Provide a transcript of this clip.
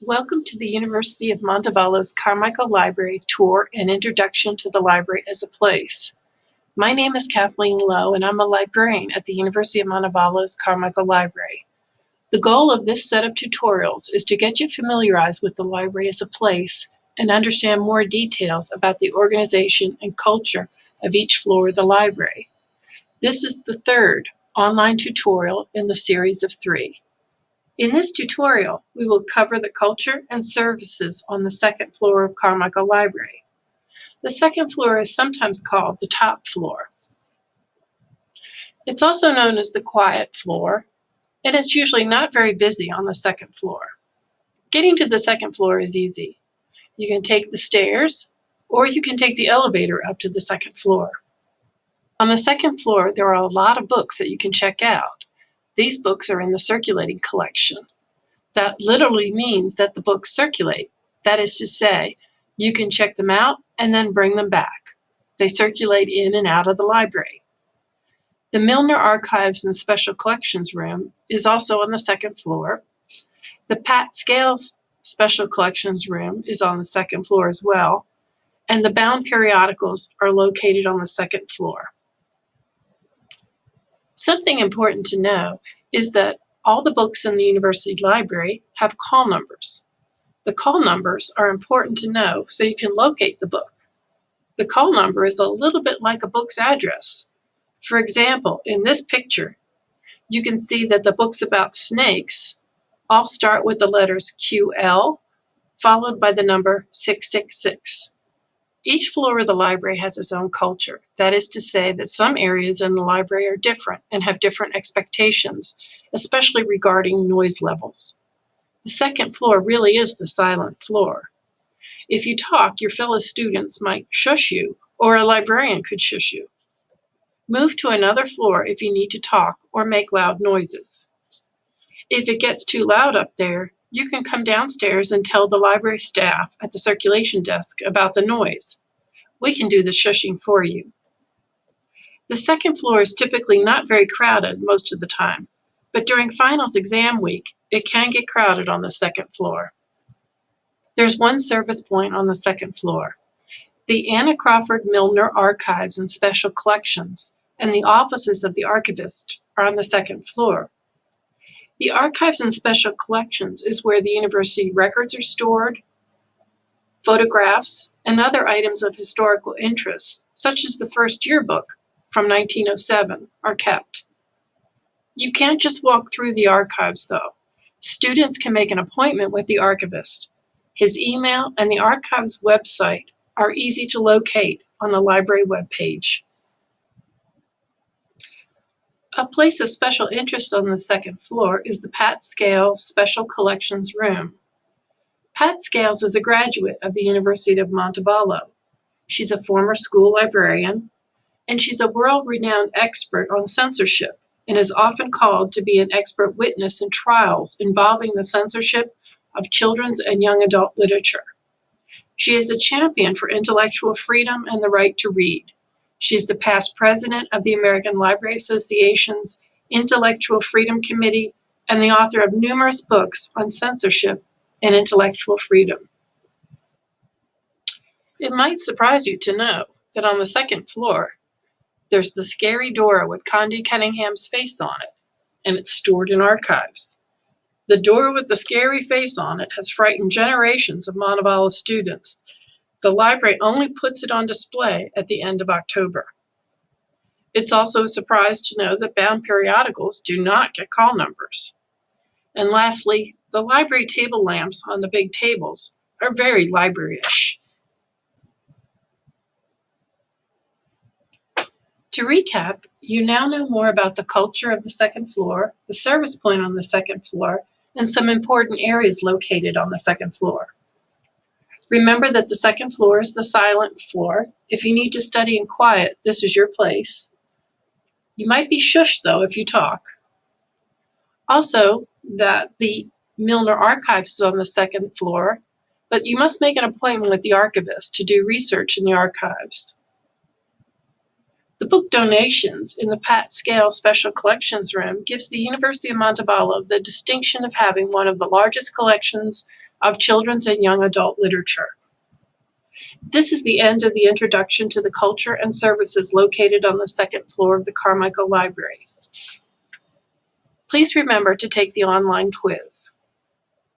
Welcome to the University of Montevallo's Carmichael Library Tour and Introduction to the Library as a Place. My name is Kathleen Lowe, and I'm a librarian at the University of Montevallo's Carmichael Library. The goal of this set of tutorials is to get you familiarized with the library as a place and understand more details about the organization and culture of each floor of the library. This is the third online tutorial in the series of 3. In this tutorial, we will cover the culture and services on the second floor of Carmichael Library. The second floor is sometimes called the top floor. It's also known as the quiet floor, and it's usually not very busy on the second floor. Getting to the second floor is easy. You can take the stairs, or you can take the elevator up to the second floor. On the second floor, there are a lot of books that you can check out. These books are in the Circulating Collection. That literally means that the books circulate. That is to say, you can check them out and then bring them back. They circulate in and out of the library. The Milner Archives and Special Collections Room is also on the second floor. The Pat Scales Special Collections Room is on the second floor as well, and the bound periodicals are located on the second floor. Something important to know is that all the books in the university library have call numbers. The call numbers are important to know so you can locate the book. The call number is a little bit like a book's address. For example, in this picture, you can see that the books about snakes all start with the letters QL, followed by the number 666. Each floor of the library has its own culture. That is to say that some areas in the library are different and have different expectations, especially regarding noise levels. The second floor really is the silent floor. If you talk, your fellow students might shush you, or a librarian could shush you. Move to another floor if you need to talk or make loud noises. If it gets too loud up there, you can come downstairs and tell the library staff at the circulation desk about the noise. We can do the shushing for you. The second floor is typically not very crowded most of the time, but during finals exam week, it can get crowded on the second floor. There's one service point on the second floor. The Anna Crawford Milner Archives and Special Collections and the offices of the archivist are on the second floor. The Archives and Special Collections is where the university records are stored, photographs, and other items of historical interest, such as the first yearbook from 1907, are kept. You can't just walk through the archives, though. Students can make an appointment with the archivist. His email and the archives website are easy to locate on the library webpage. A place of special interest on the second floor is the Pat Scales Special Collections Room. Pat Scales is a graduate of the University of Montevallo. She's a former school librarian, and she's a world-renowned expert on censorship and is often called to be an expert witness in trials involving the censorship of children's and young adult literature. She is a champion for intellectual freedom and the right to read. She's the past president of the American Library Association's Intellectual Freedom Committee and the author of numerous books on censorship and intellectual freedom. It might surprise you to know that on the second floor, there's the scary door with Condi Cunningham's face on it, and it's stored in archives. The door with the scary face on it has frightened generations of Montevallo students. The library only puts it on display at the end of October. It's also a surprise to know that bound periodicals do not get call numbers. And lastly, the library table lamps on the big tables are very library-ish. To recap, you now know more about the culture of the second floor, the service point on the second floor, and some important areas located on the second floor. Remember that the second floor is the silent floor. If you need to study in quiet, this is your place. You might be shushed, though, if you talk. Also, that the Milner Archives is on the second floor, but you must make an appointment with the archivist to do research in the archives. The book donations in the Pat Scales Special Collections Room gives the University of Montevallo the distinction of having one of the largest collections of children's and young adult literature. This is the end of the introduction to the culture and services located on the second floor of the Carmichael Library. Please remember to take the online quiz.